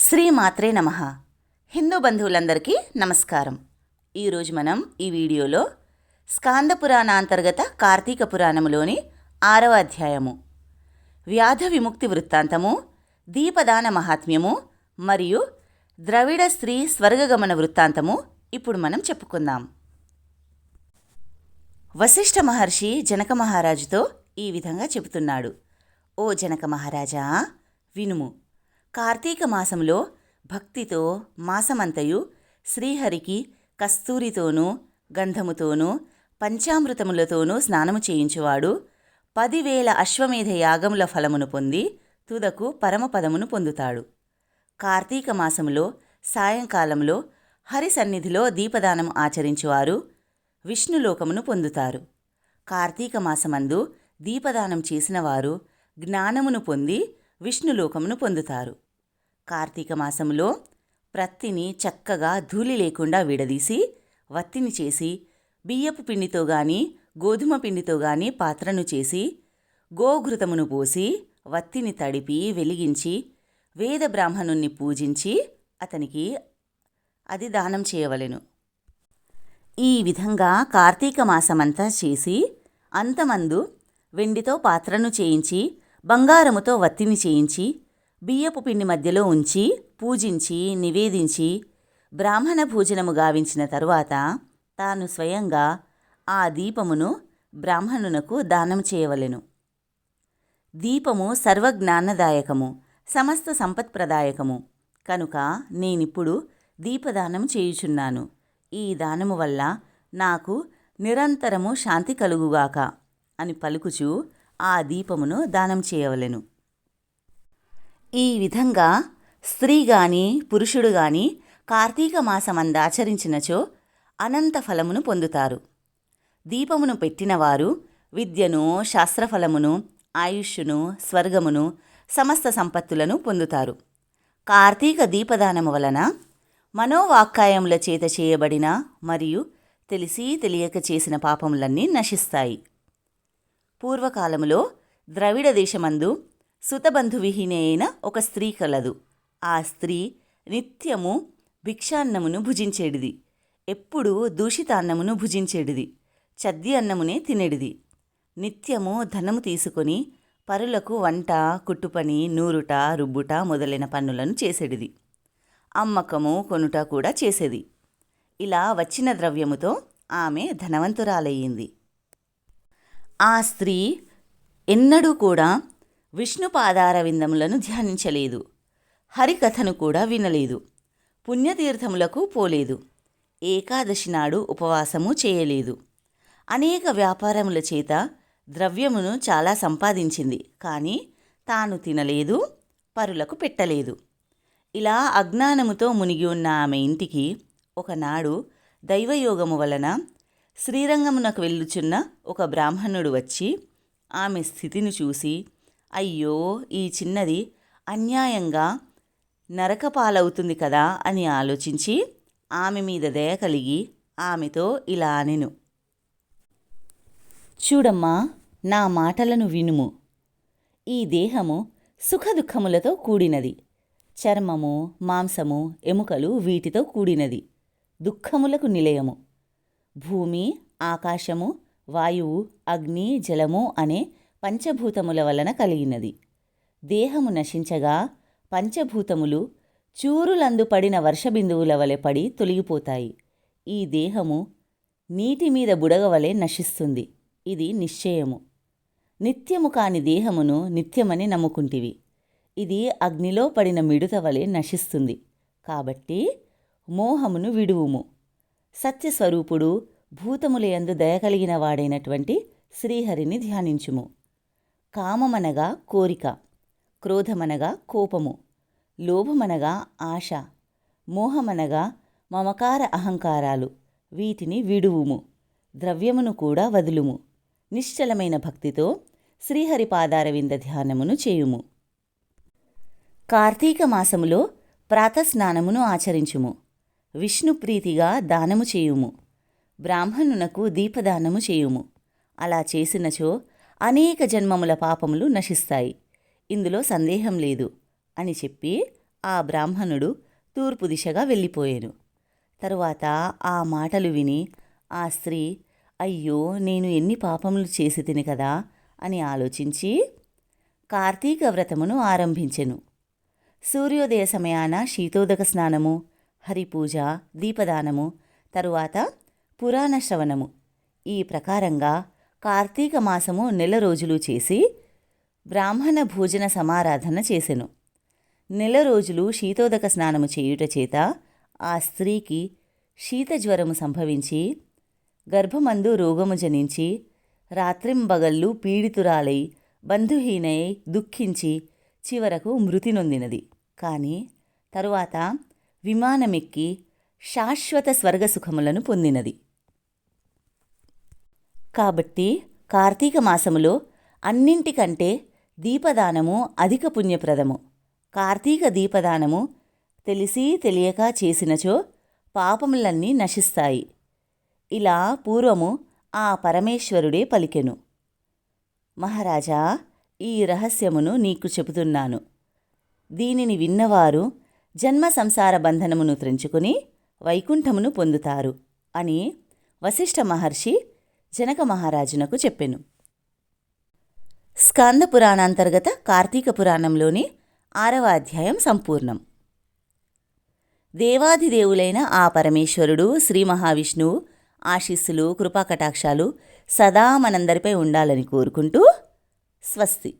శ్రీమాత్రే నమః. హిందూ బంధువులందరికీ నమస్కారం. ఈరోజు మనం ఈ వీడియోలో స్కాంద పురాణాంతర్గత కార్తీక పురాణములోని 6వ అధ్యాయము వ్యాధ విముక్తి వృత్తాంతము, దీపదాన మహాత్మ్యము మరియు ద్రవిడ స్త్రీ స్వర్గగమన వృత్తాంతము ఇప్పుడు మనం చెప్పుకుందాం. వశిష్ఠ మహర్షి జనక మహారాజుతో ఈ విధంగా చెబుతున్నాడు. ఓ జనక మహారాజా, వినుము. కార్తీక మాసంలో భక్తితో మాసమంతయు శ్రీహరికి కస్తూరితోనూ గంధముతోనూ పంచామృతములతోనూ స్నానము చేయించువాడు 10,000 అశ్వమేధ యాగముల ఫలమును పొంది తుదకు పరమపదమును పొందుతాడు. కార్తీక మాసములో సాయంకాలంలో హరి సన్నిధిలో దీపదానం ఆచరించువారు విష్ణులోకమును పొందుతారు. కార్తీక మాసమందు దీపదానం చేసిన వారు జ్ఞానమును పొంది విష్ణులోకమును పొందుతారు. కార్తీక మాసంలో ప్రత్తిని చక్కగా ధూళి లేకుండా విడదీసి వత్తిని చేసి బియ్యపు పిండితో గాని గోధుమ పిండితో గాని పాత్రను చేసి గోఘృతమును పోసి వత్తిని తడిపి వెలిగించి వేద బ్రాహ్మణుణ్ణి పూజించి అతనికి అది దానం చేయవలెను. ఈ విధంగా కార్తీక మాసమంతా చేసి అంతమందు వెండితో పాత్రను చేయించి బంగారముతో వత్తిని చేయించి బియ్యపు పిండి మధ్యలో ఉంచి పూజించి నివేదించి బ్రాహ్మణ భోజనము గావించిన తరువాత తాను స్వయంగా ఆ దీపమును బ్రాహ్మణునకు దానం చేయవలెను. దీపము సర్వజ్ఞానదాయకము, సమస్త సంపత్ప్రదాయకము కనుక నేనిప్పుడు దీపదానం చేయుచున్నాను. ఈ దానము వల్ల నాకు నిరంతరము శాంతి కలుగుగాక అని పలుకుచూ ఆ దీపమును దానం చేయవలెను. ఈ విధంగా స్త్రీ గాని పురుషుడు గాని కార్తీక మాసమందాచరించినచో అనంత ఫలమును పొందుతారు. దీపమును పెట్టినవారు విద్యను, శాస్త్రఫలమును, ఆయుష్ను, స్వర్గమును, సమస్త సంపత్తులను పొందుతారు. కార్తీక దీపదానము వలన మనోవాక్కాయముల చేత చేయబడిన మరియు తెలిసి తెలియక చేసిన పాపములన్నీ నశిస్తాయి. పూర్వకాలములో ద్రవిడ దేశమందు సుతబంధువిహీని అయిన ఒక స్త్రీ కలదు. ఆ స్త్రీ నిత్యము భిక్షాన్నమును భుజించేడిది. ఎప్పుడూ దూషితాన్నమును భుజించేడిది. చద్ది అన్నమునే తినేడిది. నిత్యము ధనము తీసుకొని పరులకు వంట, కుట్టుపని, నూరుట, రుబ్బుట మొదలైన పనులను చేసేడిది. అమ్మకము, కొనుట కూడా చేసేది. ఇలా వచ్చిన ద్రవ్యముతో ఆమె ధనవంతురాలయ్యింది. ఆ స్త్రీ ఎన్నడూ కూడా విష్ణుపాదార విందములను ధ్యానించలేదు. హరికథను కూడా వినలేదు. పుణ్యతీర్థములకు పోలేదు. ఏకాదశి నాడు ఉపవాసము చేయలేదు. అనేక వ్యాపారముల చేత ద్రవ్యమును చాలా సంపాదించింది. కానీ తాను తినలేదు, పరులకు పెట్టలేదు. ఇలా అజ్ఞానముతో మునిగి ఉన్న ఆమె ఇంటికి ఒకనాడు దైవయోగము వలన శ్రీరంగమునకు వెళ్ళుచున్న ఒక బ్రాహ్మణుడు వచ్చి ఆమె స్థితిని చూసి, అయ్యో, ఈ చిన్నది అన్యాయంగా నరకపాలవుతుంది కదా అని ఆలోచించి ఆమె మీద దయ కలిగి ఆమెతో ఇలా అనెను. చూడమ్మా, నా మాటలను వినుము. ఈ దేహము సుఖదుఖములతో కూడినది. చర్మము, మాంసము, ఎముకలు వీటితో కూడినది. దుఃఖములకు నిలయము. భూమి, ఆకాశము, వాయువు, అగ్ని, జలము అనే పంచభూతముల వలన కలిగినది. దేహము నశించగా పంచభూతములు చూరులందు పడిన వర్షబిందువుల వలె పడి తొలగిపోతాయి. ఈ దేహము నీటి మీద బుడగ వలె నశిస్తుంది. ఇది నిశ్చయము. నిత్యము కాని దేహమును నిత్యమని నమ్ముకుంటివి. ఇది అగ్నిలో పడిన మిడుత వలె నశిస్తుంది. కాబట్టి మోహమును విడువుము. సత్యస్వరూపుడు, భూతములయందు దయకలిగిన వాడైనటువంటి శ్రీహరిని ధ్యానించుము. కామమనగా కోరిక, క్రోధమనగా కోపము, లోభమనగా ఆశ, మోహమనగా మమకార అహంకారాలు. వీటిని విడువుము. ద్రవ్యమును కూడా వదులుము. నిశ్చలమైన భక్తితో శ్రీహరిపాదార వింద ధ్యానమును చేయుము. కార్తీక మాసములో ప్రాతస్నానమును ఆచరించుము. విష్ణుప్రీతిగా దానము చేయుము. బ్రాహ్మణునకు దీపదానము చేయుము. అలా చేసినచో అనేక జన్మముల పాపములు నశిస్తాయి. ఇందులో సందేహం లేదు అని చెప్పి ఆ బ్రాహ్మణుడు తూర్పు దిశగా వెళ్ళిపోయాను. తరువాత ఆ మాటలు విని ఆ స్త్రీ, అయ్యో, నేను ఎన్ని పాపములు చేసి తిని కదా అని ఆలోచించి కార్తీక వ్రతమును ఆరంభించెను. సూర్యోదయ సమయాన శీతోదక స్నానము, హరిపూజ, దీపదానము, తరువాత పురాణ శ్రవణము, ఈ ప్రకారంగా కార్తీక మాసము 1 నెల రోజులు చేసి బ్రాహ్మణ భోజన సమారాధన చేసెను. 1 నెల రోజులు శీతోదక స్నానము చేయుట చేత ఆ స్త్రీకి శీతజ్వరము సంభవించి గర్భమందు రోగము జనించి రాత్రింబగళ్ళు పీడితురాలై బంధుహీనై దుఃఖించి చివరకు మృతి నొందినది. కానీ తరువాత విమానమెక్కి శాశ్వత స్వర్గసుఖములను పొందినది. కాబట్టి కార్తీక మాసములో అన్నింటికంటే దీపదానము అధిక పుణ్యప్రదము. కార్తీక దీపదానము తెలిసి తెలియక చేసినచో పాపములన్నీ నశిస్తాయి. ఇలా పూర్వము ఆ పరమేశ్వరుడే పలికెను. మహారాజా, ఈ రహస్యమును నీకు చెబుతున్నాను. దీనిని విన్నవారు జన్మ సంసార బంధనమును త్రెంచుకుని వైకుంఠమును పొందుతారు అని వశిష్ఠ మహర్షి జనక మహారాజునకు చెప్పెను. స్కాంద పురాణాంతర్గత కార్తీక పురాణంలోని 6వ అధ్యాయం సంపూర్ణం. దేవాధిదేవులైన ఆ పరమేశ్వరుడు శ్రీ మహావిష్ణువు ఆశీస్సులు, కృపాకటాక్షాలు సదా మనందరిపై ఉండాలని కోరుకుంటూ స్వస్తి.